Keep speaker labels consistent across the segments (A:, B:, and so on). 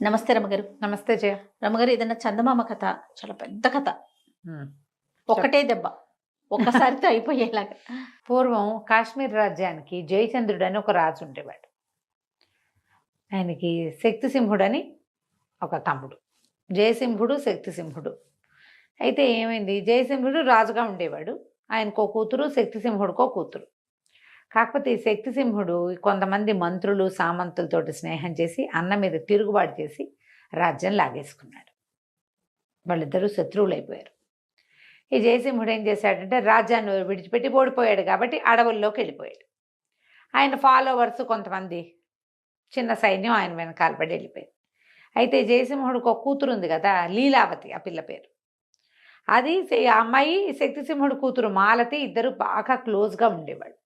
A: నమస్తే రమగారు.
B: నమస్తే జయ.
A: రమగారు, ఏదైనా చందమామ కథ చాలా పెద్ద కథ.
B: హ్మ్.
A: ఒక్కటే దెబ్బ. ఒక్కసారితో అయిపోయేలాగా.
B: పూర్వం కాశ్మీర్ రాజ్యానికి జయచంద్రుడు అని ఒక రాజు ఉండేవాడు. ఆయనకి శక్తిసింహుడని ఒక తమ్ముడు. జయసింహుడు, శక్తిసింహుడు. అయితే ఏమైంది, జయసింహుడు రాజుగా ఉండేవాడు. ఆయనకో కూతురు, శక్తిసింహుడికో కూతురు. కాకపోతే ఈ శక్తిసింహుడు కొంతమంది మంత్రులు, సామంతులతోటి స్నేహం చేసి అన్న మీద తిరుగుబాటు చేసి రాజ్యం లాగేసుకున్నాడు. వాళ్ళిద్దరూ శత్రువులు అయిపోయారు. ఈ జయసింహుడు ఏం చేశాడంటే రాజ్యాన్ని విడిచిపెట్టి ఓడిపోయాడు కాబట్టి అడవుల్లోకి వెళ్ళిపోయాడు. ఆయన ఫాలోవర్స్ కొంతమంది చిన్న సైన్యం ఆయన వెనకాల పడి వెళ్ళిపోయింది. అయితే జయసింహుడికి ఒక కూతురు ఉంది కదా, లీలావతి, ఆ పిల్ల పేరు. అది ఆ అమ్మాయి శక్తిసింహుడి కూతురు మాలతి, ఇద్దరు బాగా క్లోజ్గా ఉండేవాడు.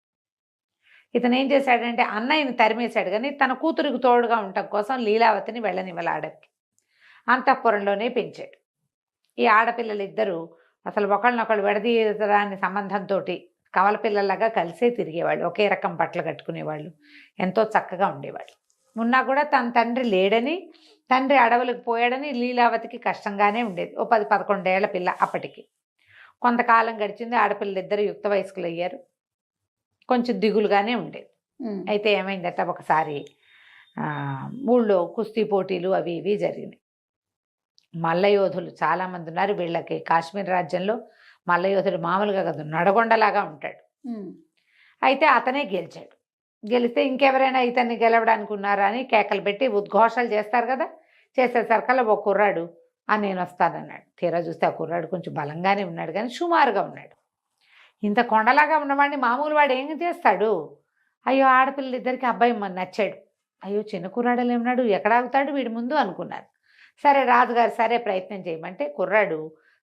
B: ఇతను ఏం చేశాడంటే అన్నయ్యని తరిమేశాడు, కానీ తన కూతురికి తోడుగా ఉండటం కోసం లీలావతిని వెళ్ళనివ్వాలి అడవికి. అంతఃపురంలోనే పెంచాడు. ఈ ఆడపిల్లలిద్దరూ అసలు ఒకళ్ళనొకళ్ళు విడదీయరాని సంబంధంతో కవల పిల్లల్లాగా కలిసే తిరిగేవాళ్ళు. ఒకే రకం బట్టలు కట్టుకునేవాళ్ళు. ఎంతో చక్కగా ఉండేవాళ్ళు. ఉన్నా కూడా తన తండ్రి లేడని, తండ్రి అడవులకు పోయాడని లీలావతికి కష్టంగానే ఉండేది. ఓ 10-11 ఏళ్ల పిల్ల అప్పటికి. కొంతకాలం గడిచింది. ఆడపిల్లలిద్దరూ యుక్త వయస్కులు అయ్యారు. కొంచెం దిగులుగానే ఉండేది. అయితే ఏమైందట, ఒకసారి ఊళ్ళో కుస్తీ పోటీలు అవి ఇవి జరిగినాయి. మల్లయోధులు చాలామంది ఉన్నారు. వీళ్ళకి కాశ్మీర్ రాజ్యంలో మల్లయోధుడు మామూలుగా కాదు, నడగొండలాగా ఉంటాడు. అయితే అతనే గెలిచాడు. గెలిస్తే ఇంకెవరైనా ఇతన్ని గెలవడానికి ఉన్నారా అని కేకలు పెట్టి ఉద్ఘోషాలు చేస్తారు కదా. చేసేసరికల్లా ఓ కుర్రాడు నేను వస్తానన్నాడు. తీరా చూస్తే ఆ కుర్రాడు కొంచెం బలంగానే ఉన్నాడు, కానీ సుమారుగా ఉన్నాడు. ఇంత కొండలాగా ఉన్నవాడిని మామూలు వాడు ఏం చేస్తాడు? అయ్యో, ఆడపిల్లలిద్దరికి అబ్బాయి నచ్చాడు. అయ్యో, చిన్న కుర్రాడలు ఏమన్నాడు, ఎక్కడ ఆగుతాడు వీడి ముందు అనుకున్నారు. సరే, రాజుగారు సరే ప్రయత్నం చేయమంటే కుర్రాడు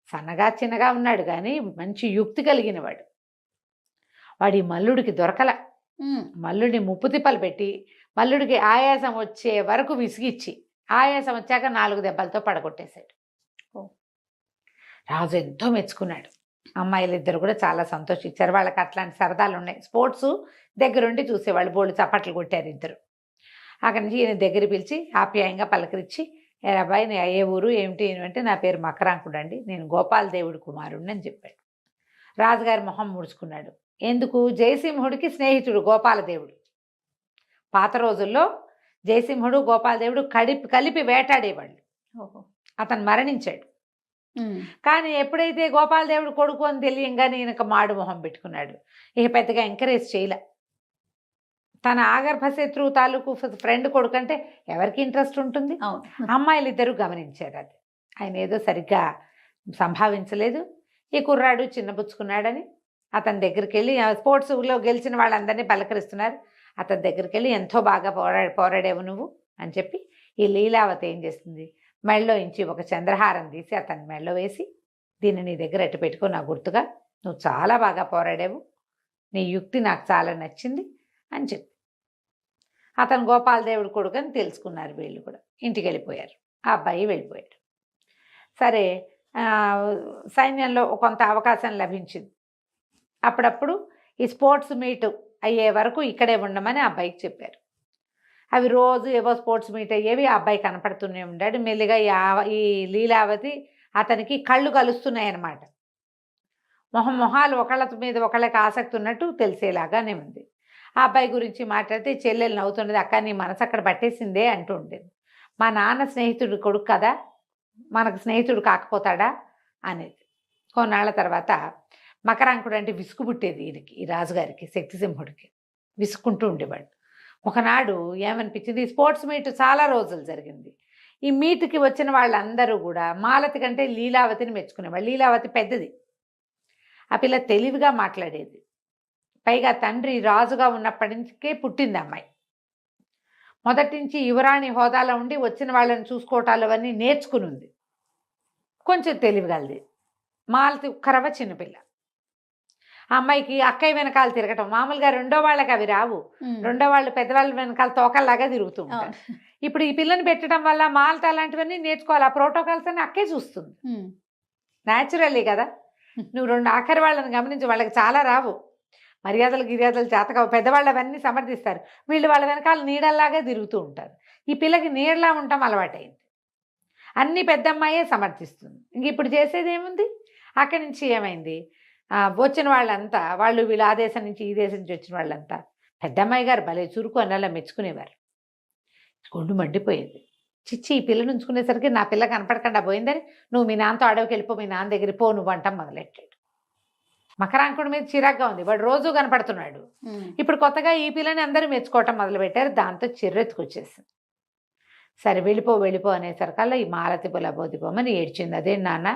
B: సన్నగా చిన్నగా ఉన్నాడు, కానీ మంచి యుక్తి కలిగిన వాడు. వాడి మల్లుడికి దొరకల. మల్లుడిని ముప్పు తిప్పలు పెట్టి మల్లుడికి ఆయాసం వచ్చే వరకు విసిగిచ్చి ఆయాసం వచ్చాక 4 దెబ్బలతో పడగొట్టేశాడు. రాజు ఎంతో మెచ్చుకున్నాడు. అమ్మాయిలు ఇద్దరు కూడా చాలా సంతోషించారు. వాళ్ళకి అట్లాంటి సరదాలు ఉన్నాయి. స్పోర్ట్స్ దగ్గరుండి చూసేవాళ్ళు. బోళ్ళు చప్పట్లు కొట్టారు ఇద్దరు. అక్కడి నుంచి ఈయన దగ్గర పిలిచి ఆప్యాయంగా పలకరించి, ఏ అబ్బాయి నీ ఏ ఊరు ఏమిటి అంటే, నా పేరు మకరాంకుడు అండి, నేను గోపాలదేవుడి కుమారుడిని అని చెప్పాడు. రాజుగారి మొహం ముడుచుకున్నాడు. ఎందుకు? జయసింహుడికి స్నేహితుడు గోపాలదేవుడు. పాత రోజుల్లో జయసింహుడు గోపాలదేవుడు కలిపి వేటాడేవాళ్ళు. అతను మరణించాడు. కానీ ఎప్పుడైతే గోపాలదేవుడు కొడుకు అని తెలియంగానే ఈయనక మాడు మొహం పెట్టుకున్నాడు. ఇక పెద్దగా ఎంకరేజ్ చేయలే. తన ఆగర్భ శత్రువు తాలూకు ఫ్రెండ్ కొడుకు అంటే ఎవరికి ఇంట్రెస్ట్ ఉంటుంది? అమ్మాయిలు ఇద్దరు గమనించారు అది. ఆయన ఏదో సరిగ్గా సంభావించలేదు. ఈ కుర్రాడు చిన్నపుచ్చుకున్నాడని అతని దగ్గరికి వెళ్ళి, స్పోర్ట్స్లో గెలిచిన వాళ్ళందరినీ పలకరిస్తున్నారు. అతని దగ్గరికి వెళ్ళి, ఎంతో బాగా పోరాడేవు నువ్వు అని చెప్పి ఈ లీలావతి ఏం చేస్తుంది, మెడలో ఇంచి ఒక చంద్రహారం తీసి అతని మెడలో వేసి, దీన్ని నీ దగ్గర ఎట్టు పెట్టుకో, నా గుర్తుగా, నువ్వు చాలా బాగా పోరాడావు, నీ యుక్తి నాకు చాలా నచ్చింది అని చెప్పి అతను గోపాలదేవుడు కొడుకు అని తెలుసుకున్నారు. వీళ్ళు కూడా ఇంటికి వెళ్ళిపోయారు. ఆ అబ్బాయి వెళ్ళిపోయాడు. సరే, సైన్యంలో కొంత అవకాశం లభించింది. అప్పుడప్పుడు ఈ స్పోర్ట్స్ మీట్ అయ్యే వరకు ఇక్కడే ఉండమని ఆ అబ్బాయికి చెప్పారు. అవి రోజు ఏవో స్పోర్ట్స్ మీట్ అయ్యేవి. ఆ అబ్బాయి కనపడుతూనే ఉన్నాడు. మెల్లిగా ఈ లీలావతి అతనికి కళ్ళు కలుస్తున్నాయన్నమాట. మొహాలు ఒకళ్ళ మీద ఒకళ్ళకి ఆసక్తి ఉన్నట్టు తెలిసేలాగానే ఉంది. ఆ అబ్బాయి గురించి మాట్లాడితే చెల్లెలు నవ్వుతున్నది. అక్క, నీ మనసు అక్కడ పట్టేసిందే అంటూ ఉండేది. మా నాన్న స్నేహితుడు కొడుకు కదా, మనకు స్నేహితుడు కాకపోతాడా అనేది. కొన్నాళ్ళ తర్వాత మకరాంకుడు అంటే విసుగు పుట్టేది ఈయనకి, ఈ రాజుగారికి, శక్తిసింహుడికి. విసుక్కుంటూ ఉండేవాడు. ఒకనాడు ఏమనిపించింది, స్పోర్ట్స్ మీట్ చాలా రోజులు జరిగింది. ఈ మీట్కి వచ్చిన వాళ్ళందరూ కూడా మాలతి కంటే లీలావతిని మెచ్చుకునేవాళ్ళు. లీలావతి పెద్దది. ఆ పిల్ల తెలివిగా మాట్లాడేది. పైగా తండ్రి రాజుగా ఉన్నప్పటి నుంచే పుట్టింది అమ్మాయి. మొదటి నుంచి యువరాణి హోదాలో ఉండి వచ్చిన వాళ్ళని చూసుకోవటాలు అవన్నీ నేర్చుకుని ఉంది. కొంచెం తెలివిగలది. మాలతి ఉక్కరవ చిన్నపిల్ల. ఆ అమ్మాయికి అక్కయ్య వెనకాల తిరగటం మామూలుగా రెండో వాళ్ళకి అవి రావు. రెండో వాళ్ళు పెద్దవాళ్ళ వెనకాల తోకల్లాగా తిరుగుతూ ఉంటారు. ఇప్పుడు ఈ పిల్లని పెట్టడం వల్ల మాలతి అలాంటివన్నీ నేర్చుకోవాలి. ఆ ప్రోటోకాల్స్ అన్ని అక్కే చూస్తుంది. న్యాచురల్లీ కదా. నువ్వు ఆఖరి వాళ్ళని గమనించి, వాళ్ళకి చాలా రావు. మర్యాదలు చేతగా పెద్దవాళ్ళు అవన్నీ సమర్థిస్తారు. వీళ్ళు వాళ్ళ వెనకాల నీడల్లాగా తిరుగుతూ ఉంటారు. ఈ పిల్లకి నీడలా ఉండటం అలవాటైంది. అన్ని పెద్దమ్మాయే సమర్థిస్తుంది. ఇంక ఇప్పుడు చేసేది ఏముంది? అక్కడి నుంచి ఏమైంది, వచ్చిన వాళ్ళంతా వాళ్ళు వీళ్ళ ఆ దేశం నుంచి ఈ దేశం నుంచి వచ్చిన వాళ్ళంతా పెద్దమ్మాయి గారు భలే చురుకు అని అలా మెచ్చుకునేవారు. ఒళ్ళు మండిపోయేది. చిచ్చి ఈ పిల్లని ఉంచుకునేసరికి నా పిల్ల కనపడకుండా పోయిందని నువ్వు మీ నాన్నతో అడవికి వెళ్ళిపో, మీ నాన్న దగ్గర పో నువ్వు అంటాం మొదలెట్టాడు. మకరాంకుడి మీద చిరాగ్గా ఉంది, వాడు రోజు కనపడుతున్నాడు. ఇప్పుడు కొత్తగా ఈ పిల్లని అందరూ మెచ్చుకోవటం మొదలుపెట్టారు. దాంతో చిర్రెత్తుకొచ్చేసింది. సరే వెళ్ళిపో వెళ్ళిపో అనేసరికల్లా ఈ మాలతి పొలబోతిపోమని ఏడ్చింది. అదే నాన్న,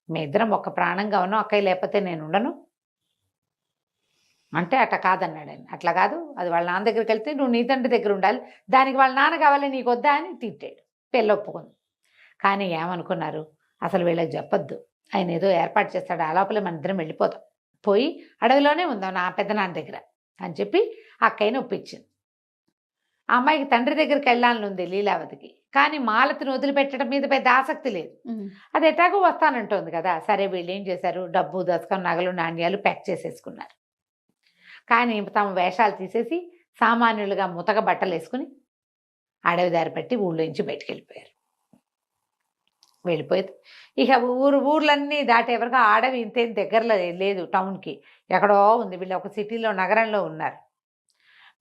B: మీ ఇద్దరం ఒక ప్రాణంగా ఉన్నాం, అక్కయ్య లేకపోతే నేను ఉండను అంటే అట్లా కాదన్నాడు ఆయన. అట్లా కాదు, అది వాళ్ళ నాన్న దగ్గరికి వెళ్తే నువ్వు నీ తండ్రి దగ్గర ఉండాలి, దానికి వాళ్ళ నాన్న కావాలి నీకు వద్దా అని తిట్టాడు. పెళ్ళి ఒప్పుకుంది. కానీ ఏమనుకున్నారు, అసలు వీళ్ళకి చెప్పొద్దు, ఆయన ఏదో ఏర్పాటు చేస్తాడు, ఆ లోపల మన ఇద్దరం వెళ్ళిపోతాం, పోయి అడవిలోనే ఉందాం నా పెద్దనాన్న దగ్గర అని చెప్పి అక్కయ్యని ఒప్పించింది. ఆ అమ్మాయికి తండ్రి దగ్గరికి వెళ్ళాలని ఉంది లీలావతికి, కానీ మాలతిని వదిలిపెట్టడం మీద పెద్ద ఆసక్తి లేదు. అది ఎట్లాగో వస్తానంటోంది కదా. సరే వీళ్ళు ఏం చేశారు, డబ్బు దశకం నగలు నాణ్యాలు ప్యాక్ చేసేసుకున్నారు. కానీ తమ వేషాలు తీసేసి సామాన్యులుగా ముతక బట్టలు వేసుకుని అడవి దారి పట్టి ఊళ్ళోంచి బయటికి వెళ్ళిపోయారు. వెళ్ళిపోయింది. ఇక ఊర్లన్నీ దాటే వరకు ఆ అడవి ఇంతేం దగ్గరలో లేదు టౌన్కి, ఎక్కడో ఉంది. వీళ్ళు ఒక సిటీలో నగరంలో ఉన్నారు.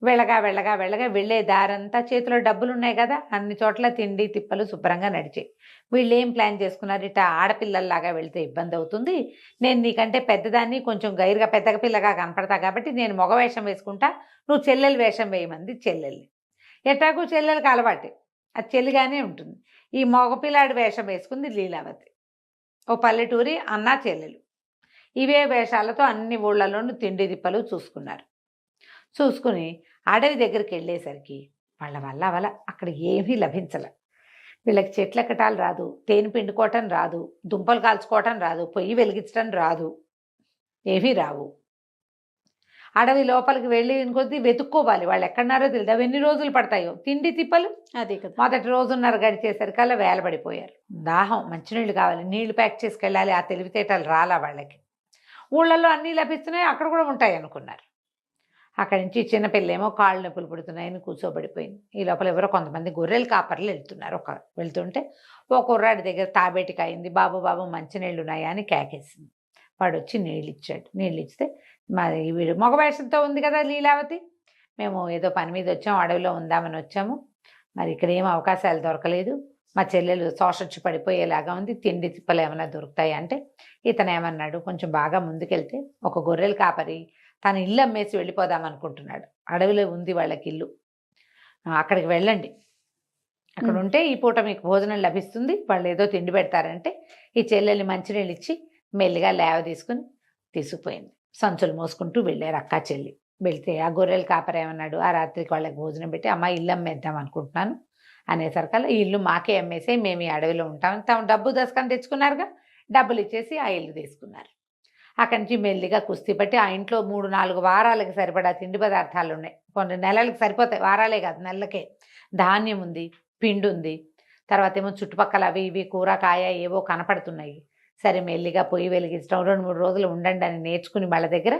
B: వెళ్ళగా వెళ్ళగా వెళ్ళగా వెళ్ళే దారంతా చేతిలో డబ్బులు ఉన్నాయి కదా, అన్ని చోట్ల తిండి తిప్పలు శుభ్రంగా నడిచాయి. వీళ్ళు ఏం ప్లాన్ చేసుకున్నారు, ఇట ఆడపిల్లల్లాగా వెళ్తే ఇబ్బంది అవుతుంది, నేను నీకంటే పెద్దదాన్ని, కొంచెం గైరుగా పెద్దగా పిల్లగా కనపడతా కాబట్టి నేను మగ వేషం వేసుకుంటా, నువ్వు చెల్లెలు వేషం వేయమంది చెల్లెల్ని. ఎట్లాగూ చెల్లెలకి అలవాటే, అది చెల్లిగానే ఉంటుంది. ఈ మగపిల్లాడి వేషం వేసుకుంది లీలావతి. ఓ పల్లెటూరి అన్న చెల్లెలు ఇవే వేషాలతో అన్ని ఊళ్ళలోనూ తిండి తిప్పలు చూసుకున్నారు. చూసుకుని అడవి దగ్గరికి వెళ్ళేసరికి వాళ్ళ వల్ల అక్కడ ఏమీ లభించలే. వీళ్ళకి చెట్లు ఎక్కటాలు రాదు, తేనె పిండుకోవటం రాదు, దుంపలు కాల్చుకోవటం రాదు, పొయ్యి వెలిగించడం రాదు, ఏమీ రావు. అడవి లోపలికి వెళ్ళి ఇంకొద్ది వెతుక్కోవాలి, వాళ్ళు ఎక్కడున్నారో తెలియదు. అవి ఎన్ని రోజులు పడతాయో తిండి తిప్పలు.
A: అదే కదా,
B: మొదటి రోజున్నర గడిచేసరికల్లా వేలబడిపోయారు. దాహం, మంచినీళ్ళు కావాలి, నీళ్లు ప్యాక్ చేసుకెళ్ళాలి, ఆ తెలివితేటలు రాలా వాళ్ళకి. ఊళ్ళల్లో అన్నీ లభిస్తున్నాయి, అక్కడ కూడా ఉంటాయి అనుకున్నారు. అక్కడి నుంచి చిన్నపిల్లేమో కాళ్ళు నొప్పులు పుడుతున్నాయని కూర్చోబడిపోయింది. ఈ లోపల ఎవరో కొంతమంది గొర్రెలు కాపర్లు వెళ్తున్నారు. వెళ్తుంటే ఓ కుర్రాడి దగ్గర తాబేటికి అయింది. బాబు బాబు మంచినీళ్ళు ఉన్నాయా అని కేకేసింది. వాడు వచ్చి నీళ్ళు ఇచ్చాడు. నీళ్ళు ఇస్తే మరి వీడు మగవేషంతో ఉంది కదా లీలావతి, మేము ఏదో పని మీద వచ్చాము, అడవిలో ఉందామని వచ్చాము, మరి ఇక్కడ ఏం అవకాశాలు దొరకలేదు, మా చెల్లెలు శోషొచ్చి పడిపోయేలాగా ఉంది, తిండి తిప్పలు ఏమైనా దొరుకుతాయి అంటే ఇతను ఏమన్నాడు, కొంచెం బాగా ముందుకెళ్తే ఒక గొర్రెలు కాపరి తన ఇల్లు అమ్మేసి వెళ్ళిపోదాం అనుకుంటున్నాడు. అడవిలో ఉంది వాళ్ళకి ఇల్లు, అక్కడికి వెళ్ళండి, అక్కడ ఉంటే ఈ పూట మీకు భోజనం లభిస్తుంది, వాళ్ళు ఏదో తిండి పెడతారంటే ఈ చెల్లెల్ని మంచినీళ్ళు ఇచ్చి మెల్లిగా లేవ తీసుకుపోయింది. సంచులు మోసుకుంటూ వెళ్ళారు అక్కా చెల్లి. వెళ్తే ఆ గొర్రెలు కాపరి ఏమన్నాడు, ఆ రాత్రికి వాళ్ళకి భోజనం పెట్టి అమ్మ ఇల్లు అమ్మేద్దాం అనుకుంటున్నాను అనేసరికల్లా ఈ ఇల్లు మాకే అమ్మేసే, మేము ఈ అడవిలో ఉంటామని తాము డబ్బు దశకం తెచ్చుకున్నారుగా, డబ్బులు ఇచ్చేసి ఆ ఇల్లు తీసుకున్నారు. అక్కడి నుంచి మెల్లిగా కుస్తీ పట్టి ఆ ఇంట్లో 3-4 వారాలకు సరిపడా తిండి పదార్థాలు ఉన్నాయి. కొన్ని నెలలకు సరిపోతాయి, వారాలే కాదు నెలలకే. ధాన్యం ఉంది, పిండి ఉంది, తర్వాత ఏమో చుట్టుపక్కల అవి ఇవి కూర కాయ ఏవో కనపడుతున్నాయి. సరే మెల్లిగా పొయ్యి వెలిగించడం, 2-3 రోజులు ఉండండి అని నేర్చుకుని వాళ్ళ దగ్గర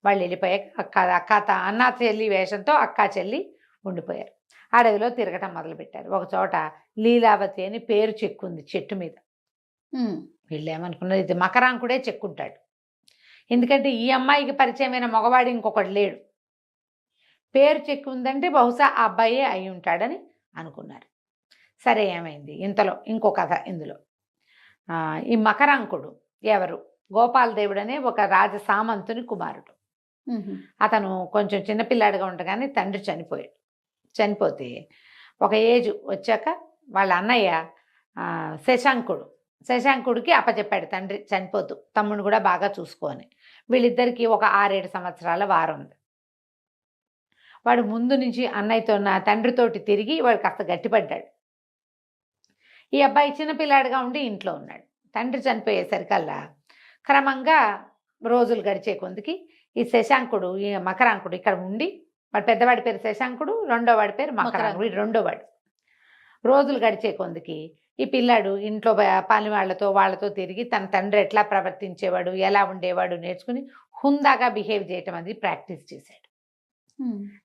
B: వాళ్ళు వెళ్ళిపోయాక అన్న చెల్లి వేషంతో అక్కా చెల్లి ఉండిపోయారు. అడవిలో తిరగటం మొదలుపెట్టారు. ఒక చోట లీలావతి అని పేరు చెక్కుంది చెట్టు మీద. వీళ్ళు ఏమనుకున్నారు, ఇది మకరాంకుడే చెక్కుంటాడు, ఎందుకంటే ఈ అమ్మాయికి పరిచయమైన మగవాడు ఇంకొకటి లేడు, పేరు చెక్కు ఉందంటే బహుశా ఆ అబ్బాయే అయి ఉంటాడని అనుకున్నారు. సరే ఏమైంది, ఇంతలో ఇంకో కథ ఇందులో. ఈ మకరాంకుడు ఎవరు, గోపాలదేవుడు అనే ఒక రాజ సామంతుని కుమారుడు. అతను కొంచెం చిన్నపిల్లాడిగా ఉండగానే తండ్రి చనిపోతే ఒక ఏజ్ వచ్చాక వాళ్ళ అన్నయ్య శశాంకుడికి అప్పచెప్పాడు తండ్రి చనిపోతూ, తమ్ముడు కూడా బాగా చూసుకోని. వీళ్ళిద్దరికీ ఒక 6-7 సంవత్సరాల వారం ఉంది. వాడు ముందు నుంచి అన్నయ్యతో తండ్రితోటి తిరిగి వాడు కాస్త గట్టిపడ్డాడు. ఈ అబ్బాయి చిన్నపిల్లాడిగా ఉండి ఇంట్లో ఉన్నాడు. తండ్రి చనిపోయేసరికల్లా క్రమంగా రోజులు గడిచే కొందికి ఈ శశాంకుడు, ఈ మకరాంకుడు ఇక్కడ ఉండి, వాడు పెద్దవాడి పేరు శశాంకుడు, రెండోవాడి పేరు మకరాంకుడు, రెండోవాడు. రోజులు గడిచే కొందికి ఈ పిల్లాడు ఇంట్లో పని వాళ్ళతో తిరిగి తన తండ్రి ఎట్లా ప్రవర్తించేవాడు, ఎలా ఉండేవాడు నేర్చుకుని హుందాగా బిహేవ్ చేయటం అది ప్రాక్టీస్ చేశాడు.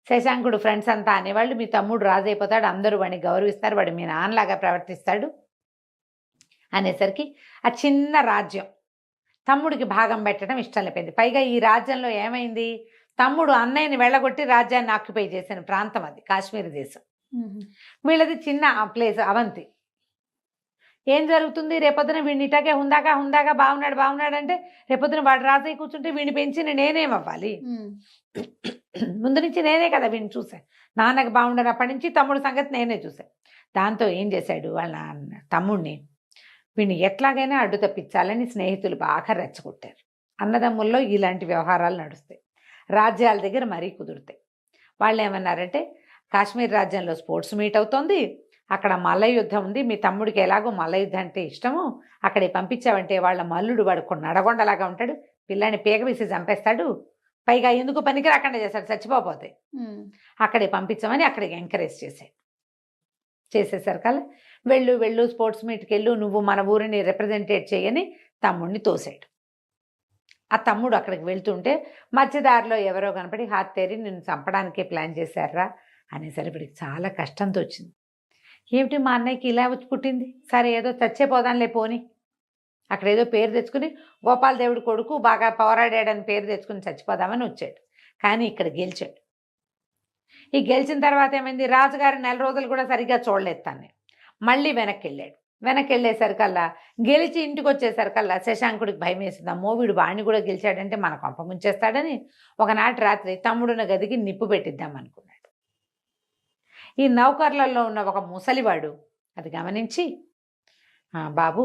B: శశాంకుడు ఫ్రెండ్స్ అంతా అనేవాళ్ళు, మీ తమ్ముడు రాజు అయిపోతాడు, అందరూ వాడిని గౌరవిస్తారు, వాడు మీ నాన్నలాగా ప్రవర్తిస్తాడు, అనేసరికి ఆ చిన్న రాజ్యం తమ్ముడికి భాగం పెట్టడం ఇష్టం లేకపోయింది. పైగా ఈ రాజ్యంలో ఏమైంది, తమ్ముడు అన్నయ్యని వెళ్ళగొట్టి రాజ్యాన్ని ఆక్యుపై చేసిన ప్రాంతం అది కాశ్మీర్ దేశం. వీళ్ళది చిన్న ప్లేస్ అవంతి. ఏం జరుగుతుంది, రేపొద్దున వీడిని ఇటాకే హుందాగా బాగున్నాడు అంటే రేపొద్దున వాడు రాజయ్య కూర్చుంటే వీడిని పెంచిన నేనేమవ్వాలి? ముందు నుంచి నేనే కదా వీడిని చూశాను. నాన్నకు బాగుండనప్పటి నుంచి తమ్ముడు సంగతి నేనే చూశాను. దాంతో ఏం చేశాడు, వాళ్ళ తమ్ముడిని వీడిని ఎట్లాగైనా అడ్డు తప్పించాలని స్నేహితులు బాగా రెచ్చగొట్టారు. అన్నదమ్ముల్లో ఇలాంటి వ్యవహారాలు నడుస్తాయి, రాజ్యాల దగ్గర మరీ కుదురుతాయి. వాళ్ళు ఏమన్నారంటే, కాశ్మీర్ రాజ్యంలో స్పోర్ట్స్ మీట్ అవుతోంది, అక్కడ మల్ల యుద్ధం ఉంది, మీ తమ్ముడికి ఎలాగో మల్ల యుద్ధం అంటే ఇష్టము, అక్కడికి పంపించావంటే వాళ్ళ మల్లుడు వాడు నడగొండలాగా ఉంటాడు, పిల్లాన్ని పీక వేసి చంపేస్తాడు, పైగా ఎందుకు పనికి రాకుండా చేస్తాడు, చచ్చిపోతే అక్కడికి పంపించామని అక్కడికి ఎంకరేజ్ చేసేసరికల్లా వెళ్ళు స్పోర్ట్స్ మీట్కి వెళ్ళు, నువ్వు మన ఊరిని రిప్రజెంటేట్ చేయని తమ్ముడిని తోసాడు. ఆ తమ్ముడు అక్కడికి వెళ్తుంటే మధ్యదారిలో ఎవరో కనపడి హాత్తేరి నిన్ను చంపడానికే ప్లాన్ చేశారా అనేసరికి చాలా కష్టంతో వచ్చింది. ఏమిటి మా అన్నయ్యకి ఇలా వచ్చి పుట్టింది, సరే ఏదో చచ్చేపోదాంలే పోని, అక్కడ ఏదో పేరు తెచ్చుకుని గోపాలదేవుడి కొడుకు బాగా పోరాడాడని పేరు తెచ్చుకుని చచ్చిపోదామని వచ్చాడు. కానీ ఇక్కడ గెలిచాడు. ఈ గెలిచిన తర్వాత ఏమైంది, రాజుగారి 4 రోజులు కూడా సరిగ్గా చూడలేదు తాన్ని. మళ్ళీ వెనక్కి వెళ్ళేసరికల్లా గెలిచి ఇంటికి వచ్చేసరికల్లా శశాంకుడికి భయం వేసింది. అమ్మో వీడు వాడిని కూడా గెలిచాడంటే మన కొంప ముంచేస్తాడని ఒకనాటి రాత్రి తమ్ముడున్న గదికి నిప్పు పెట్టిద్దాం అనుకున్నాడు. ఈ నౌకర్లలో ఉన్న ఒక ముసలివాడు అది గమనించి, బాబు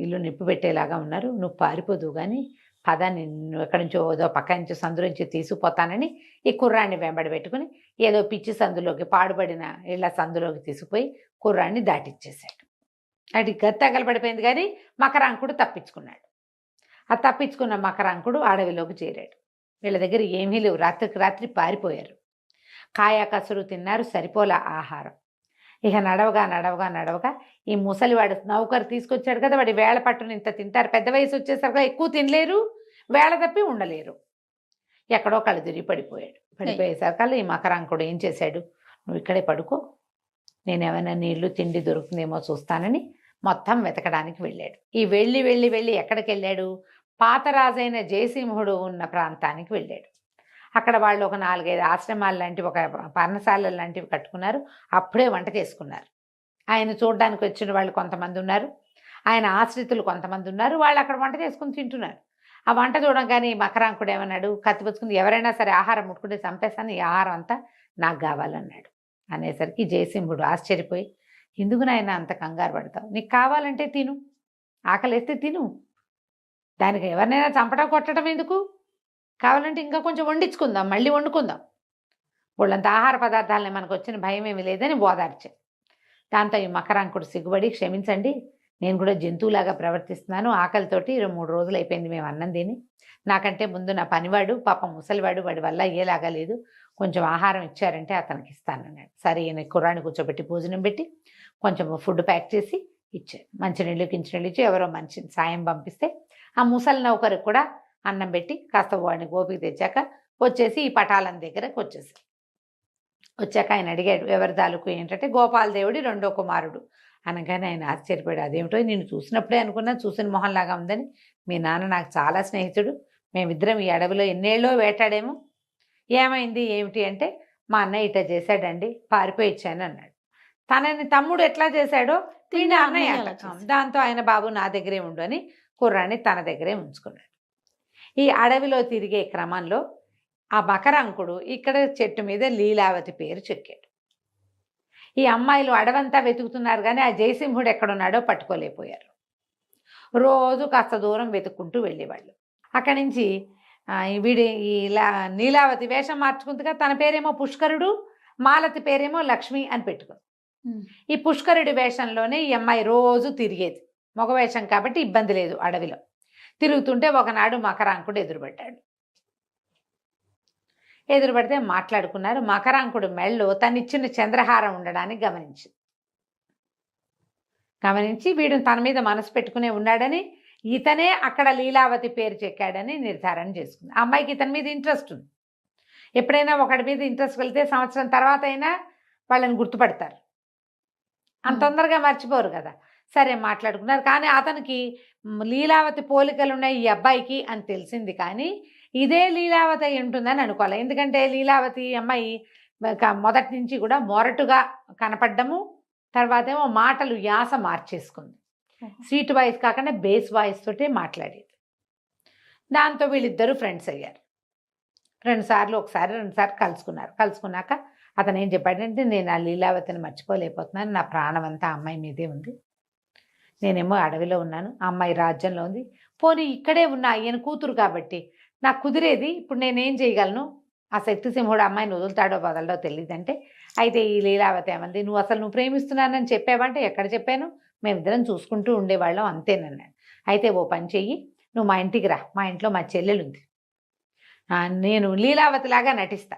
B: ఇల్లు నిప్పు పెట్టేలాగా ఉన్నారు, నువ్వు పారిపోదు కానీ పద, నిన్ను ఎక్కడి నుంచో ఏదో పక్క నుంచి సందు నుంచి తీసుకుపోతానని ఈ కుర్రాన్ని వెంబడి పెట్టుకుని ఏదో పిచ్చి సందులోకి, పాడుబడిన ఇళ్ల సందులోకి తీసుకుపోయి కుర్రాన్ని దాటిచ్చేశాడు. అటు తగలబడిపోయింది కానీ మకరాంకుడు తప్పించుకున్నాడు. ఆ తప్పించుకున్న మకరాంకుడు అడవిలోకి చేరాడు. వీళ్ళ దగ్గర ఏమీ లేవు, రాత్రికి రాత్రి పారిపోయారు. కాయా కసురు తిన్నారు, సరిపోలా ఆహారం. ఇక నడవగా ఈ ముసలివాడు నౌకరు తీసుకొచ్చాడు కదా, వాడి వేళ పట్టును ఇంత తింటారు, పెద్ద వయసు వచ్చేసరికి ఎక్కువ తినలేరు, వేళ తప్పి ఉండలేరు. ఎక్కడో కళ్ళు తిరిగి పడిపోయేసరికల్లా ఈ మకరాంకుడు ఏం చేశాడు, నువ్వు ఇక్కడే పడుకో, నేను ఏమైనా నీళ్లు తిండి దొరుకుతుందేమో చూస్తానని మొత్తం వెతకడానికి వెళ్ళాడు. ఈ వెళ్ళి ఎక్కడికి వెళ్ళాడు, పాతరాజైన జయసింహుడు ఉన్న ప్రాంతానికి వెళ్ళాడు. అక్కడ వాళ్ళు ఒక 4-5 ఆశ్రమాలు లాంటివి, ఒక పర్ణశాలలు లాంటివి కట్టుకున్నారు. అప్పుడే వంట చేసుకున్నారు. ఆయన చూడడానికి వచ్చిన వాళ్ళు కొంతమంది ఉన్నారు, ఆయన ఆశ్రితులు కొంతమంది ఉన్నారు. వాళ్ళు అక్కడ వంట చేసుకుని తింటున్నారు. ఆ వంట చూడంగానే మకరాంకుడు ఏమన్నాడు, కత్తిపుచ్చుకుని ఎవరైనా సరే ఆహారం ముట్టుకుంటే చంపేస్తాను, ఈ ఆహారం అంతా నాకు కావాలన్నాడు. అనేసరికి జయసింహుడు ఆశ్చర్యపోయి, ఎందుకు నాయన అంత కంగారు పడతావు, నీకు కావాలంటే తిను, ఆకలిస్తే తిను, దానికి ఎవరినైనా చంపడం కొట్టడం ఎందుకు, కావాలంటే ఇంకా కొంచెం వండించుకుందాం, మళ్ళీ వండుకుందాం, వాళ్ళంత ఆహార పదార్థాలని మనకు వచ్చిన భయం ఏమీ లేదని ఓదార్చాడు. దాంతో ఈ మకరాంకుడు సిగ్గుపడి, క్షమించండి, నేను కూడా జంతువులాగా ప్రవర్తిస్తున్నాను, ఆకలితోటి 3 రోజులు అయిపోయింది మేము అన్నం తిని, నాకంటే ముందు నా పనివాడు పాపం ముసలివాడు, వాడి వల్ల అయ్యేలాగా లేదు, కొంచెం ఆహారం ఇచ్చారంటే అతనికి ఇస్తానన్నాడు. సరే ఈయన కుర్రాన్ని కూర్చోబెట్టి భోజనం పెట్టి కొంచెం ఫుడ్ ప్యాక్ చేసి ఇచ్చారు. మంచినీళ్ళు కించినీళ్ళు ఇచ్చి ఎవరో మంచి సాయం పంపిస్తే ఆ ముసలి నౌకరికి కూడా అన్నం పెట్టి కాస్త వాడిని గోపికి తెచ్చాక వచ్చేసి ఈ పటాలం దగ్గరకు వచ్చాక ఆయన అడిగాడు, ఎవరి తాలూకు ఏంటంటే గోపాలదేవుడి 2వ కుమారుడు అనగానే ఆయన ఆశ్చర్యపోయాడు. అదేమిటో నేను చూసినప్పుడే అనుకున్నా, చూసిన మొహంలాగా ఉందని, మీ నాన్న నాకు చాలా స్నేహితుడు, మేమిద్దరం ఈ అడవిలో ఎన్నేళ్ళో వేటాడేమో, ఏమైంది ఏమిటి అంటే మా అన్నయ్య ఇట్లా చేశాడండి, పారిపోయి ఇచ్చాను అన్నాడు. తనని తమ్ముడు ఎట్లా చేశాడో తిని అన్నయ్య. దాంతో ఆయన బాబు నా దగ్గరే ఉండు అని కుర్రాన్ని తన దగ్గరే ఉంచుకున్నాడు. ఈ అడవిలో తిరిగే క్రమంలో ఆ మకరాంకుడు ఇక్కడ చెట్టు మీద లీలావతి పేరు చెక్కాడు. ఈ అమ్మాయిలు అడవంతా వెతుకుతున్నారు కానీ ఆ జయసింహుడు ఎక్కడున్నాడో పట్టుకోలేకపోయారు. రోజు కాస్త దూరం వెతుక్కుంటూ వెళ్ళేవాళ్ళు. అక్కడి నుంచి వీడి ఈ నీలావతి వేషం మార్చుకుందిగా, తన పేరేమో పుష్కరుడు, మాలతి పేరేమో లక్ష్మి అని పెట్టుకుంది. ఈ పుష్కరుడి వేషంలోనే ఈ అమ్మాయి రోజు తిరిగేది, మగ వేషం కాబట్టి ఇబ్బంది లేదు. అడవిలో తిరుగుతుంటే ఒకనాడు మకరాంకుడు ఎదురుపడితే మాట్లాడుకున్నారు. మకరాంకుడు మెళ్ళో తనిచ్చిన చంద్రహారం ఉండడానికి గమనించి వీడు తన మీద మనసు పెట్టుకునే ఉన్నాడని, ఇతనే అక్కడ లీలావతి పేరు చెక్కాడని నిర్ధారణ చేసుకుంది. ఆ అమ్మాయికి ఇతని మీద ఇంట్రెస్ట్ ఉంది. ఎప్పుడైనా ఒకటి మీద ఇంట్రెస్ట్ వెళ్తే సంవత్సరం తర్వాత అయినా వాళ్ళని గుర్తుపడతారు, అంత తొందరగా మర్చిపోరు కదా. సరే మాట్లాడుకున్నారు. కానీ అతనికి లీలావతి పోలికలు ఉన్నాయి ఈ అబ్బాయికి అని తెలిసింది. కానీ ఇదే లీలావతి అయి ఉంటుందని అనుకోవాలి. ఎందుకంటే లీలావతి అమ్మాయి మొదటి నుంచి కూడా మొరటుగా కనపడ్డము, తర్వాత ఏమో మాటలు యాస మార్చేసుకుంది. స్వీట్ వాయిస్ కాకుండా బేస్ వాయిస్ తోటే మాట్లాడేది. దాంతో వీళ్ళిద్దరూ ఫ్రెండ్స్ అయ్యారు. 2 సార్లు ఒకసారి 2 సార్లు కలుసుకున్నారు. కలుసుకున్నాక అతను ఏం చెప్పాడంటే, నేను ఆ లీలావతిని మర్చిపోలేకపోతున్నాను, నా ప్రాణం అంతా అమ్మాయి మీదే ఉంది, నేనేమో అడవిలో ఉన్నాను, ఆ అమ్మాయి రాజ్యంలో ఉంది, పోనీ ఇక్కడే ఉన్నా ఈయన కూతురు కాబట్టి నాకు కుదిరేది, ఇప్పుడు నేనేం చేయగలను, ఆ శక్తిసింహుడు అమ్మాయిని వదులుతాడో వదలడో తెలియదంటే, అయితే ఈ లీలావతి ఏమంది, నువ్వు ప్రేమిస్తున్నానని చెప్పావంటే, ఎక్కడ చెప్పాను, మేమిద్దరం చూసుకుంటూ ఉండేవాళ్ళం అంతేనన్నాడు. అయితే ఓ పని చెయ్యి, నువ్వు మా ఇంటికి రా, మా ఇంట్లో మా చెల్లెలు ఉంది, నేను లీలావతిలాగా నటిస్తా,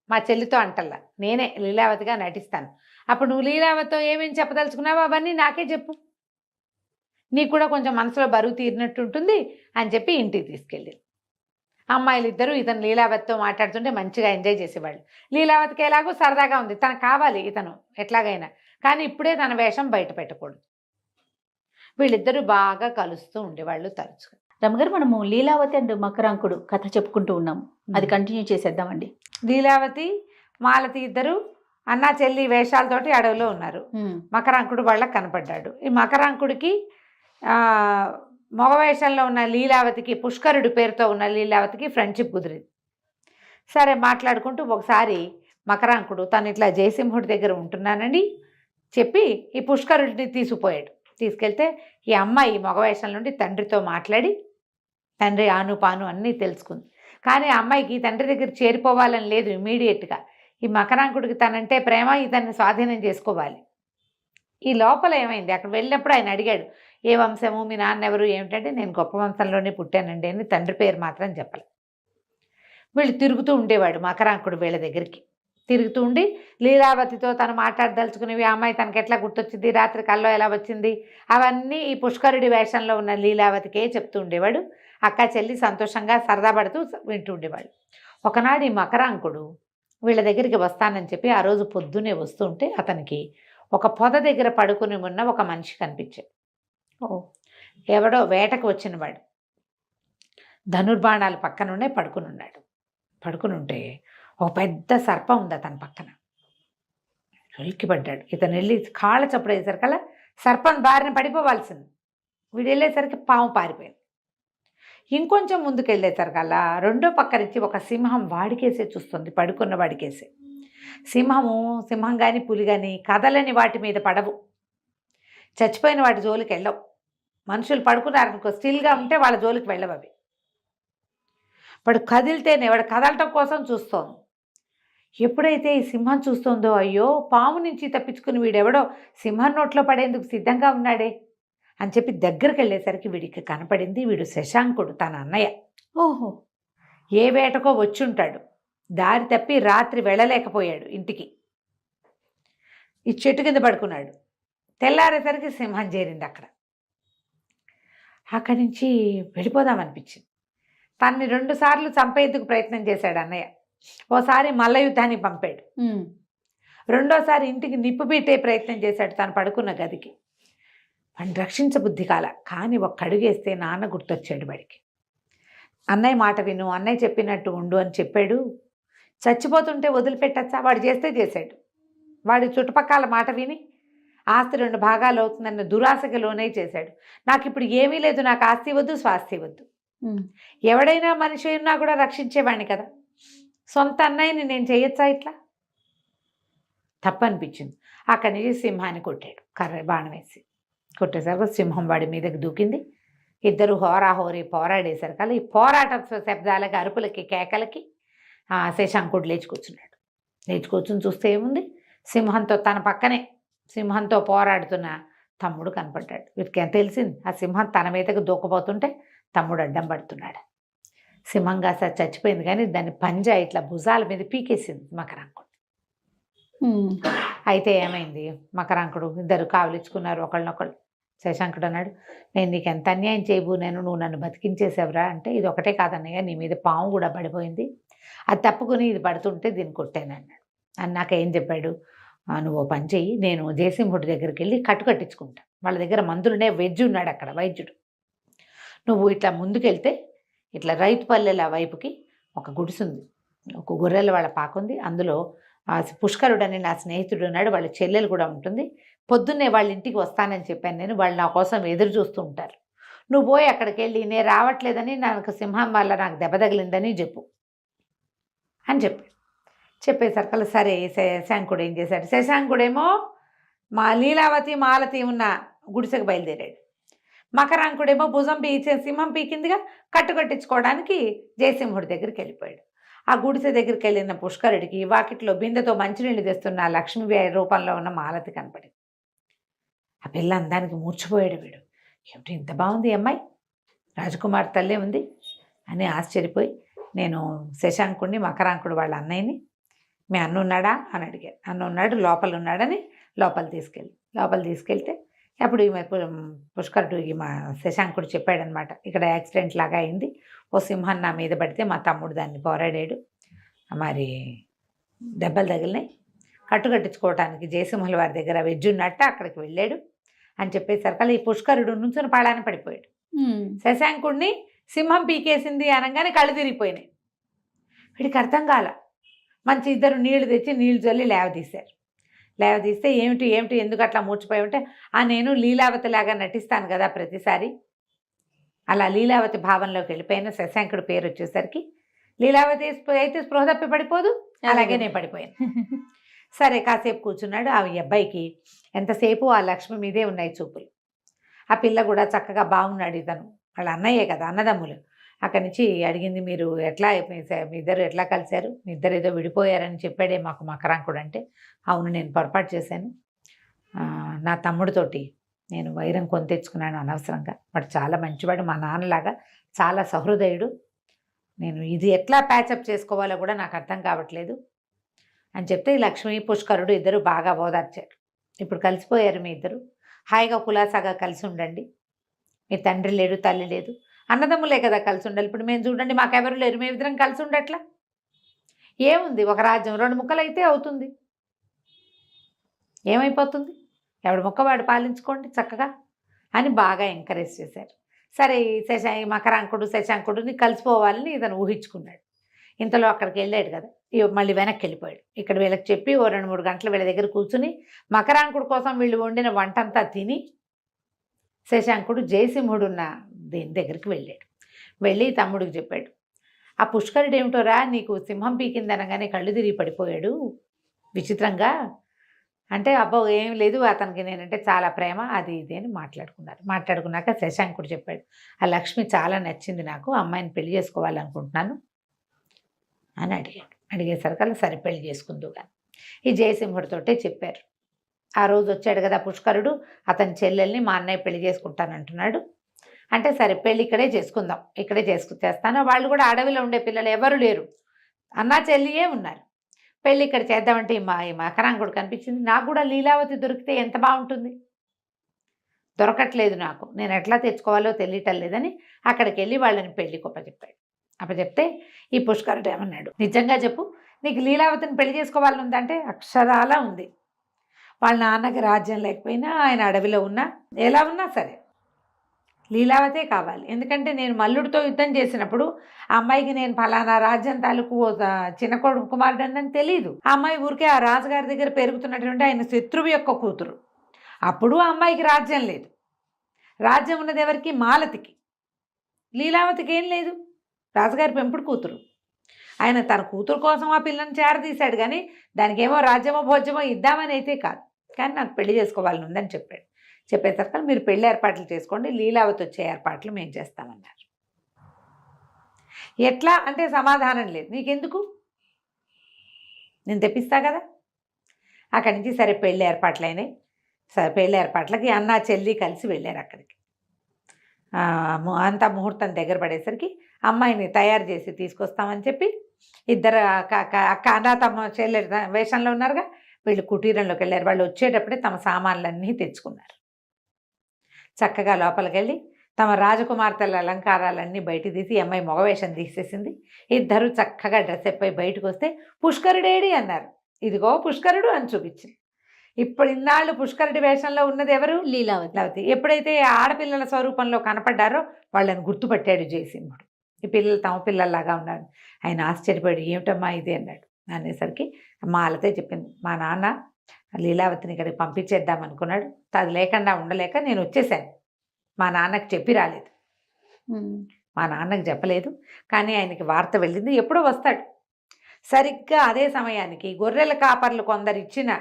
B: మా చెల్లితో అంటల్లా నేనే లీలావతిగా నటిస్తాను, అప్పుడు నువ్వు లీలావతితో ఏమేమి చెప్పదలుచుకున్నావో అవన్నీ నాకే చెప్పు, నీకు కూడా కొంచెం మనసులో బరువు తీరినట్టు ఉంటుంది అని చెప్పి ఇంటికి తీసుకెళ్ళింది. అమ్మాయిలు ఇద్దరు ఇతను లీలావతితో మాట్లాడుతుంటే మంచిగా ఎంజాయ్ చేసేవాళ్ళు. లీలావతికి ఎలాగో సరదాగా ఉంది, తనకు కావాలి ఇతను ఎట్లాగైనా, కానీ ఇప్పుడే తన వేషం బయట పెట్టకూడదు. వీళ్ళిద్దరూ బాగా కలుస్తూ ఉండేవాళ్ళు తరచుగా.
A: రమగారు, మనము లీలావతి అండ్ మకరాంకుడు కథ చెప్పుకుంటూ ఉన్నాము, అది కంటిన్యూ చేసేద్దామండి.
B: లీలావతి మాలతి ఇద్దరు అన్నా చెల్లి వేషాలతోటి అడవిలో ఉన్నారు. మకరాంకుడు వాళ్ళకి కనపడ్డాడు. ఈ మకరాంకుడికి మగ వేషంలో ఉన్న లీలావతికి, పుష్కరుడి పేరుతో ఉన్న లీలావతికి ఫ్రెండ్షిప్ కుదిరింది. సరే మాట్లాడుకుంటూ ఒకసారి మకరాంకుడు తను ఇట్లా జయసింహుడి దగ్గర ఉంటున్నానని చెప్పి ఈ పుష్కరుడిని తీసుకుపోయాడు. తీసుకెళ్తే ఈ అమ్మాయి మగ వేషం నుండి తండ్రితో మాట్లాడి తండ్రి ఆను పాను అన్నీ తెలుసుకుంది. కానీ ఆ అమ్మాయికి తండ్రి దగ్గర చేరిపోవాలని లేదు ఇమీడియట్గా. ఈ మకరాంకుడికి తనంటే ప్రేమ, ఇతన్ని స్వాధీనం చేసుకోవాలి. ఈ లోపల ఏమైంది, అక్కడ వెళ్ళినప్పుడు ఆయన అడిగాడు, ఏ వంశము, మీ నాన్న ఎవరు, ఏమిటంటే నేను గొప్ప వంశంలోనే పుట్టానండి అని తండ్రి పేరు మాత్రం చెప్పలే. వీళ్ళు తిరుగుతూ ఉండేవాడు మకరాంకుడు వీళ్ళ దగ్గరికి. తిరుగుతూ ఉండి లీలావతితో తను మాట్లాడదలుచుకునేవి, ఆ అమ్మాయి తనకు ఎట్లా గుర్తొచ్చింది, రాత్రి కల్లో ఎలా వచ్చింది, అవన్నీ ఈ పుష్కరుడి వేషంలో ఉన్న లీలావతికే చెప్తూ ఉండేవాడు. అక్క చెల్లి సంతోషంగా సరదా పడుతూ వింటూ ఉండేవాడు. ఒకనాడు ఈ మకరాంకుడు వీళ్ళ దగ్గరికి వస్తానని చెప్పి ఆ రోజు పొద్దునే వస్తుంటే అతనికి ఒక పొద దగ్గర పడుకుని ఉన్న ఒక మనిషి కనిపించాడు. ఎవడో వేటకు వచ్చినవాడు, ధనుర్బాణాలు పక్కనుండే పడుకుని ఉన్నాడు. పడుకుని ఉంటే ఒక పెద్ద సర్పం ఉంది అతని పక్కన. ఉలిక్కిపడ్డాడు. ఇతను వెళ్ళి కాళ్ళ చప్పుడు వేసరికల్లా సర్పం బారిన పడిపోవాల్సింది. వీడు వెళ్ళేసరికి పాము పారిపోయింది. ఇంకొంచెం ముందుకు వెళ్ళేసరికల్లా రెండో పక్క నుంచి ఒక సింహం వాడికేసే చూస్తుంది, పడుకున్న వాడికేసే. సింహం కానీ పులి కానీ కదలని వాటి మీద పడవు, చచ్చిపోయిన వాటి జోలికి వెళ్ళవు. మనుషులు పడుకున్నారనుకో, స్టిల్గా ఉంటే వాళ్ళ జోలికి వెళ్ళవు అవి. వాడు కదిలితేనే, వాడు కదలటం కోసం చూస్తోంది. ఎప్పుడైతే ఈ సింహం చూస్తుందో, అయ్యో పాము నుంచి తప్పించుకుని వీడెవడో సింహం నోట్లో పడేందుకు సిద్ధంగా ఉన్నాడే అని చెప్పి దగ్గరికి వెళ్ళేసరికి వీడికి కనపడింది, వీడు శశాంకుడు, తన అన్నయ్య.
A: ఓహో,
B: ఏ వేటకో వచ్చుంటాడు, దారి తప్పి రాత్రి వెళ్ళలేకపోయాడు ఇంటికి, ఈ చెట్టు కింద పడుకున్నాడు. తెల్లారేసరికి సింహం చేరింది అక్కడ. అక్కడి నుంచి వెళ్ళిపోదామనిపించింది. తన్ని 2 సార్లు చంపేందుకు ప్రయత్నం చేశాడు అన్నయ్య. ఓసారి మల్ల యుద్ధానికి పంపాడు, రెండోసారి ఇంటికి నిప్పు పెట్టే ప్రయత్నం చేశాడు తను పడుకున్న గదికి. వాడిని రక్షించబుద్ధి కాల. కానీ ఒక్క అడుగేస్తే నాన్న గుర్తొచ్చాడు వాడికి. అన్నయ్య మాట విను, అన్నయ్య చెప్పినట్టు ఉండు అని చెప్పాడు. చచ్చిపోతుంటే వదిలిపెట్టచ్చా, వాడు చేస్తే చేశాడు. వాడి చుట్టుపక్కల మాట విని ఆస్తి 2 భాగాలు అవుతుందన్న దురాశకి లోనే చేశాడు. నాకు ఇప్పుడు ఏమీ లేదు, నాకు ఆస్తి వద్దు, స్వాస్తి వద్దు. ఎవడైనా మనిషి ఉన్నా కూడా రక్షించేవాడిని కదా, సొంత అన్నయ్యని నేను చేయొచ్చా ఇట్లా? తప్పనిపించింది. అక్కడి నుంచి సింహాన్ని కొట్టాడు, కర్ర బాణం వేసి. కొట్టేసరికి సింహం వాడి మీదకి దూకింది. ఇద్దరు హోరాహోరీ పోరాడేశారు కదా. ఈ పోరాట శబ్దాలకి, అరుపులకి, కేకలకి శశాంకుడు లేచి కూర్చున్నాడు. లేచి కూర్చుని చూస్తే ఏముంది, సింహంతో తన పక్కనే సింహంతో పోరాడుతున్న తమ్ముడు కనపడ్డాడు. వీటికి ఎంత తెలిసింది, ఆ సింహం తన మీదకి దూకపోతుంటే తమ్ముడు అడ్డం పడుతున్నాడు. సింహం కాస్త చచ్చిపోయింది, కానీ దాన్ని పంజా ఇట్లా భుజాల మీద పీకేసింది మకరాంకుడు. అయితే ఏమైంది, మకరాంకుడు ఇద్దరు కావలించుకున్నారు ఒకళ్ళనొకళ్ళు. శశాంకుడు అన్నాడు, నేను నీకు ఎంత అన్యాయం చేయబోనాను, నువ్వు నన్ను బతికించేసావురా అంటే, ఇది ఒకటే కాదన్నయ్య, నీ మీద పాము కూడా పడిపోయింది, అది తప్పుకుని ఇది పడుతుంటే దీన్ని కొట్టాను అన్నాడు. అని నాకేం చెప్పాడు, నువ్వు ఓ పని చెయ్యి, నేను జయసింహుడి దగ్గరికి వెళ్ళి కట్టించుకుంటా. వాళ్ళ దగ్గర మందులునే వెజ్ ఉన్నాడు అక్కడ వైద్యుడు. నువ్వు ఇట్లా ముందుకెళ్తే ఇట్లా రైతుపల్లెల వైపుకి ఒక గుడిసుంది, ఒక గొర్రెల వాళ్ళ పాకుంది. అందులో పుష్కరుడని నా స్నేహితుడు ఉన్నాడు, వాళ్ళ చెల్లెలు కూడా ఉంటుంది. పొద్దున్నే వాళ్ళ ఇంటికి వస్తానని చెప్పాను నేను. వాళ్ళు నా కోసం ఎదురు చూస్తూ ఉంటారు. నువ్వు పోయి అక్కడికి వెళ్ళి నేను రావట్లేదని, నాకు సింహం వల్ల నాకు దెబ్బ తగిలిందని చెప్పు అని చెప్పేసరికల్లా సరే శశాంకుడు ఏం చేశాడు, శశాంకుడేమో మా లీలావతి మాలతి ఉన్న గుడిసెకు బయలుదేరాడు. మకరాంకుడేమో భుజం సింహం పీకిందిగా కట్టించుకోవడానికి జయసింహుడి దగ్గరికి వెళ్ళిపోయాడు. ఆ గుడిసె దగ్గరికి వెళ్ళిన పుష్కరుడికి వాకిట్లో బిందెతో మంచినీళ్ళు తెస్తున్న లక్ష్మీ రూపంలో ఉన్న మాలతి కనపడింది. ఆ పిల్ల అందానికి మూర్చిపోయాడు వీడు. ఏమిటి ఇంత బాగుంది అమ్మాయి, రాజకుమార్ తల్లే ఉంది అని ఆశ్చర్యపోయి, నేను శశాంకుడిని, మకరాంకుడు వాళ్ళ అన్నయ్యని, మీ అన్న ఉన్నాడా అని అడిగారు. అన్న ఉన్నాడు, లోపల ఉన్నాడని లోపల తీసుకెళ్తే అప్పుడు ఈమె పుష్కరుడు మా శశాంకుడు చెప్పాడనమాట, ఇక్కడ యాక్సిడెంట్ లాగా అయింది, ఓ సింహం నా మీద పడితే మా తమ్ముడు దాన్ని పోరాడాడు, మరి దెబ్బలు తగిలినాయి, కట్టించుకోవటానికి జయసింహుల వారి దగ్గర వెజ్ ఉన్నట్టు అక్కడికి వెళ్ళాడు అని చెప్పేసరికల్లా ఈ పుష్కరుడు నుంచుని పాడాన పడిపోయాడు. శశాంకుడిని సింహం పీకేసింది అనగానే కళ్ళు తిరిగిపోయినాయి. వీడికి అర్థం కాల. మంచి ఇద్దరు నీళ్లు తెచ్చి నీళ్లు చల్లి లేవదీస్తే ఏమిటి ఎందుకు అట్లా మూర్చిపోయి ఉంటే, నేను లీలావతి లాగా నటిస్తాను కదా ప్రతిసారి, అలా లీలావతి భావంలోకి వెళ్ళిపోయిన శశాంకుడి పేరు వచ్చేసరికి లీలావతి అయితే స్పృహ తప్పి పడిపోదు, అలాగే నేను పడిపోయాను. సరే కాసేపు కూర్చున్నాడు. ఆ అబ్బాయికి ఎంతసేపు ఆ లక్ష్మి మీదే ఉన్నాయి చూపులు. ఆ పిల్ల కూడా చక్కగా బాగున్నాడు. ఇతను వాళ్ళ అన్నయ్యే కదా, అన్నదమ్ములు. అక్కడి నుంచి అడిగింది, మీరు ఎట్లా మీ ఇద్దరు ఎట్లా కలిశారు, మీ ఇద్దరు ఏదో విడిపోయారని చెప్పాడే మాకు మకరాంకుడు అంటే, అవును నేను పొరపాటు చేశాను, నా తమ్ముడితోటి నేను వైరం కొని తెచ్చుకున్నాను అనవసరంగా, వాడు చాలా మంచివాడు, మా నాన్నలాగా చాలా సహృదయుడు, నేను ఇది ఎట్లా ప్యాచప్ చేసుకోవాలో కూడా నాకు అర్థం కావట్లేదు అని చెప్తే లక్ష్మి పుష్కరుడు ఇద్దరు బాగా ఓదార్చారు. ఇప్పుడు కలిసిపోయారు మీ ఇద్దరు, హాయిగా కులాసాగా కలిసి ఉండండి, మీ తండ్రి లేడు తల్లి లేదు, అన్నదమ్ములే కదా కలిసి ఉండాలి. ఇప్పుడు మేము చూడండి మాకెవరు లేరు, మేము ఇద్దరం కలిసి ఉండట్లా, ఏముంది ఒక రాజ్యం 2 ముక్కలు అయితే అవుతుంది, ఏమైపోతుంది, ఎవడి ముక్క వాడు పాలించుకోండి చక్కగా అని బాగా ఎంకరేజ్ చేశారు. సరే మకరాంకుడు శశాంకుడిని కలిసిపోవాలని ఇతను ఊహించుకున్నాడు. ఇంతలో అక్కడికి వెళ్ళాడు కదా, మళ్ళీ వెనక్కి వెళ్ళిపోయాడు. ఇక్కడ వీళ్ళకి చెప్పి ఓ 2-3 గంటలు వీళ్ళ దగ్గర కూర్చుని మకరాంకుడు కోసం వీళ్ళు వండిన వంటంతా తిని శశాంకుడు జయసింహుడున్న దీని దగ్గరికి వెళ్ళి తమ్ముడికి చెప్పాడు, ఆ పుష్కరుడు ఏమిటోరా నీకు సింహం పీకిందనగానే కళ్ళు తిరిగి పడిపోయాడు విచిత్రంగా అంటే, అబ్బో ఏం లేదు, అతనికి నేనంటే చాలా ప్రేమ, అది ఇది అని మాట్లాడుకున్నాక శశాంకుడు చెప్పాడు, ఆ లక్ష్మి చాలా నచ్చింది నాకు, అమ్మాయిని పెళ్లి చేసుకోవాలనుకుంటున్నాను అని అడిగేసరికల్లా సరే పెళ్లి చేసుకుందు కానీ ఈ జయసింహుడితోటే చెప్పారు. ఆ రోజు వచ్చాడు కదా పుష్కరుడు, అతని చెల్లెల్ని మా అన్నయ్య పెళ్లి చేసుకుంటానంటున్నాడు అంటే, సరే పెళ్ళి ఇక్కడే చేసుకుందాం, ఇక్కడే చేస్తాను, వాళ్ళు కూడా అడవిలో ఉండే పిల్లలు ఎవరు లేరు, అన్నా చెల్లియే ఉన్నారు, పెళ్ళి ఇక్కడ చేద్దామంటే ఈ మకరాంకుడు కనిపించింది, నాకు కూడా లీలావతి దొరికితే ఎంత బాగుంటుంది, దొరకట్లేదు నాకు, నేను ఎట్లా తెచ్చుకోవాలో తెలియటం లేదని అక్కడికి వెళ్ళి వాళ్ళని పెళ్లి అప్పచెప్తే ఈ పుష్కరుడు ఏమన్నాడు, నిజంగా చెప్పు నీకు లీలావతిని పెళ్లి చేసుకోవాలని ఉందంటే అక్షరాలా ఉంది, వాళ్ళ నాన్నకి రాజ్యం లేకపోయినా ఆయన అడవిలో ఉన్నా ఎలా ఉన్నా సరే లీలావతే కావాలి, ఎందుకంటే నేను మల్లుడితో యుద్ధం చేసినప్పుడు ఆ అమ్మాయికి నేను ఫలానా రాజ్యం తాలూకు చిన్న కుమారుడు అని తెలియదు, ఆ అమ్మాయి ఊరికే ఆ రాజుగారి దగ్గర పెరుగుతున్నటువంటి ఆయన శత్రువు యొక్క కూతురు, అప్పుడు ఆ అమ్మాయికి రాజ్యం లేదు, రాజ్యం ఉన్నది ఎవరికి, మాలతికి, లీలావతికి ఏం లేదు, రాజుగారి పెంపుడు కూతురు, ఆయన తన కూతురు కోసం ఆ పిల్లని చేరదీశాడు కానీ దానికేమో రాజ్యమో భోజ్యమో ఇద్దామని అయితే కాదు, కానీ నాకు పెళ్లి చేసుకోవాలని ఉందని చెప్పేసరికి మీరు పెళ్లి ఏర్పాట్లు చేసుకోండి, లీలావతి వచ్చే ఏర్పాట్లు మేము చేస్తామన్నారు. ఎట్లా అంటే సమాధానం లేదు, నీకెందుకు నేను తెప్పిస్తా కదా. అక్కడి నుంచి సరే పెళ్లి ఏర్పాట్లయినాయి. సరే పెళ్లి ఏర్పాట్లకి అన్న చెల్లి కలిసి వెళ్ళారు అక్కడికి. అంతా ముహూర్తం దగ్గర పడేసరికి అమ్మాయిని తయారు చేసి తీసుకొస్తామని చెప్పి ఇద్దరు అక్క అన్న తమ చెల్లె వేషంలో ఉన్నారుగా, వీళ్ళు కుటీరంలోకి వెళ్ళారు. వాళ్ళు వచ్చేటప్పుడే తమ సామాన్లన్నీ తెచ్చుకున్నారు. చక్కగా లోపలికి వెళ్ళి తమ రాజకుమార్తెల అలంకారాలన్నీ బయట తీసి అమ్మాయి మగవేషం తీసేసింది. ఇద్దరు చక్కగా డ్రెస్ అయిపోయి బయటకు వస్తే పుష్కరుడేడి అన్నారు. ఇదిగో పుష్కరుడు అని చూపించింది. ఇప్పుడు ఇన్నాళ్ళు పుష్కరుడి వేషంలో ఉన్నది ఎవరు?
A: లీలావతి.
B: లీలావతి. ఎప్పుడైతే ఆడపిల్లల స్వరూపంలో కనపడ్డారో వాళ్ళని గుర్తుపట్టాడు జయసింహుడు. ఈ పిల్లలు తమ పిల్లల్లాగా ఉన్నారు. ఆయన ఆశ్చర్యపోయాడు, ఏమిటమ్మా ఇది అన్నాడు. అనేసరికి మాలతే చెప్పింది, మా నాన్న లీలావతిని ఇక్కడికి పంపించేద్దాం అనుకున్నాడు, అది లేకుండా ఉండలేక నేను వచ్చేసాను. మా నాన్నకి చెప్పి రాలేదు, మా నాన్నకి చెప్పలేదు, కానీ ఆయనకి వార్త వెళ్ళింది, ఎప్పుడో వస్తాడు. సరిగ్గా అదే సమయానికి గొర్రెల కాపర్లు కొందరు ఇచ్చిన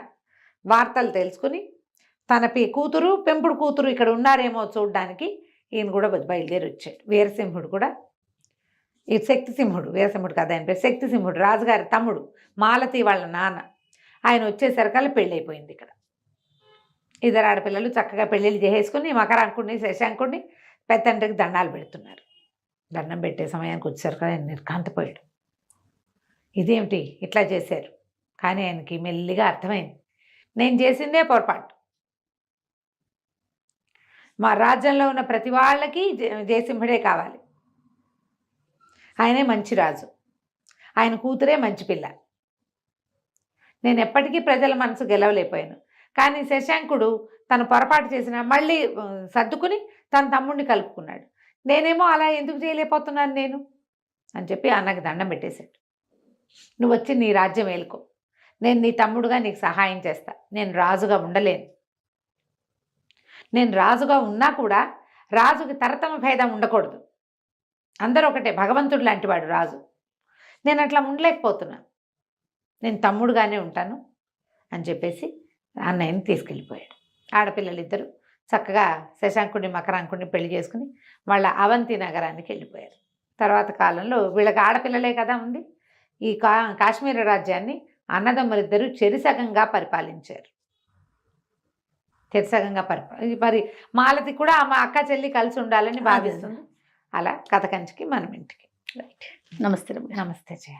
B: వార్తలు తెలుసుకుని తన కూతురు పెంపుడు కూతురు ఇక్కడ ఉన్నారేమో చూడడానికి ఈయన కూడా బయలుదేరి వచ్చాడు. వీరసింహుడు కూడా, ఈ శక్తిసింహుడు, వీరసింహుడు కదా ఆయన పేరు, శక్తిసింహుడు రాజుగారి తమ్ముడు, మాలతి వాళ్ళ నాన్న. ఆయన వచ్చేసరికల్లా పెళ్ళి అయిపోయింది. ఇక్కడ ఇద్దరు ఆడపిల్లలు చక్కగా పెళ్ళిళ్ళు చేసేసుకుని మకరాంకుడిని శశాంకుడిని పెద్దంటికి దండాలు పెడుతున్నారు. దండం పెట్టే సమయానికి వచ్చేసరికి ఆయన నిర్ఘాంతపోయాడు. ఇదేమిటి ఇట్లా చేశారు? కానీ ఆయనకి మెల్లిగా అర్థమైంది, నేను చేసిందే పొరపాటు. మా రాజ్యంలో ఉన్న ప్రతి వాళ్ళకి జయసింహుడే కావాలి. ఆయనే మంచి రాజు, ఆయన కూతురే మంచి పిల్ల. నేను ఎప్పటికీ ప్రజల మనసు గెలవలేకపోయాను. కానీ శశాంకుడు తను పొరపాటు చేసిన మళ్ళీ సర్దుకుని తన తమ్ముడిని కలుపుకున్నాడు. నేనేమో అలా ఎందుకు చేయలేకపోతున్నాను నేను అని చెప్పి అన్నకి దండం పెట్టేశాడు. నువ్వు వచ్చి నీ రాజ్యం ఏలుకో, నేను నీ తమ్ముడుగా నీకు సహాయం చేస్తా. నేను రాజుగా ఉండలేను. నేను రాజుగా ఉన్నా కూడా రాజుకి తరతమ భేదం ఉండకూడదు. అందరూ ఒకటే, భగవంతుడు లాంటివాడు రాజు. నేను అట్లా ఉండలేకపోతున్నా, నేను తమ్ముడుగానే ఉంటాను అని చెప్పేసి అన్నయ్యని తీసుకెళ్ళిపోయాడు. ఆడపిల్లలిద్దరూ చక్కగా శశాంకుడిని మకరాంకుడిని పెళ్లి చేసుకుని వాళ్ళ అవంతి నగరానికి వెళ్ళిపోయారు. తర్వాత కాలంలో వీళ్ళకి ఆడపిల్లలే కదా ఉంది. ఈ కాశ్మీర రాజ్యాన్ని అన్నదమ్ములిద్దరూ చెరిసగంగా పరిపాలించారు. మరి మాలతి కూడా ఆమె అక్క చెల్లి కలిసి ఉండాలని భావిస్తుంది. అలా కథ కంచికి మనం ఇంటికి.
A: నమస్తే.
B: నమస్తే జయ.